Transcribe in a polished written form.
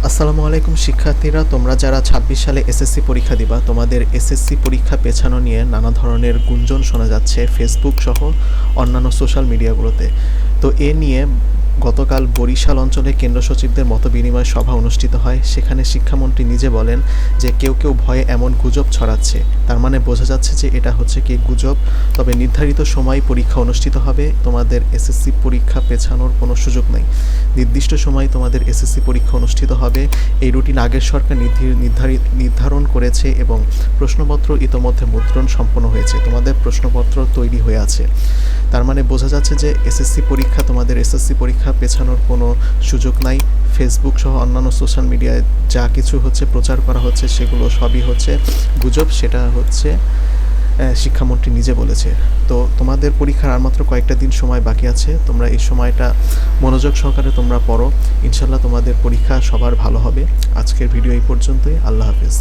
আসসালামু আলাইকুম শিক্ষার্থীরা, তোমরা যারা ২৬ সালে এসএসসি পরীক্ষা দিবা, তোমাদের এসএসসি পরীক্ষা পেছানো নিয়ে নানা ধরনের গুঞ্জন শোনা যাচ্ছে ফেসবুক সহ অন্যান্য সোশ্যাল মিডিয়াগুলোতে। তো এ নিয়ে গতকাল বরিশাল অঞ্চলে কেন্দ্র সচিবদের মতবিনিময় সভা অনুষ্ঠিত হয়। সেখানে শিক্ষামন্ত্রী নিজে বলেন যে কেউ কেউ ভয়ে এমন গুজব ছড়াচ্ছে। তার মানে বোঝা যাচ্ছে যে এটা হচ্ছে কি গুজব। তবে নির্ধারিত সময় পরীক্ষা অনুষ্ঠিত হবে, তোমাদের এসএসসি পরীক্ষা পেছানোর কোনো সুযোগ নেই। নির্দিষ্ট সময়ে তোমাদের এসএসসি পরীক্ষা অনুষ্ঠিত হবে, এই রুটিন আগের সরকার নির্ধারণ করেছে এবং প্রশ্নপত্র ইতোমধ্যে মুদ্রণ সম্পন্ন হয়েছে, তোমাদের প্রশ্নপত্র তৈরি হয়ে আছে। তার মানে বোঝা যাচ্ছে যে তোমাদের এসএসসি পরীক্ষা পেছানোর কোনো সুযোগ নাই। ফেসবুক সহ অন্যান্য সোশ্যাল মিডিয়ায় যা কিছু হচ্ছে প্রচার করা হচ্ছে সেগুলো সবই হচ্ছে গুজব, সেটা হচ্ছে শিক্ষামন্ত্রী নিজে বলেছে। তো তোমাদের পরীক্ষার আর মাত্র কয়েকটা দিন সময় বাকি আছে, তোমরা এই সময়টা মনোযোগ সহকারে তোমরা পড়ো। ইনশাল্লাহ তোমাদের পরীক্ষা সবার ভালো হবে। আজকের ভিডিও এই পর্যন্তই। আল্লাহ হাফেজ।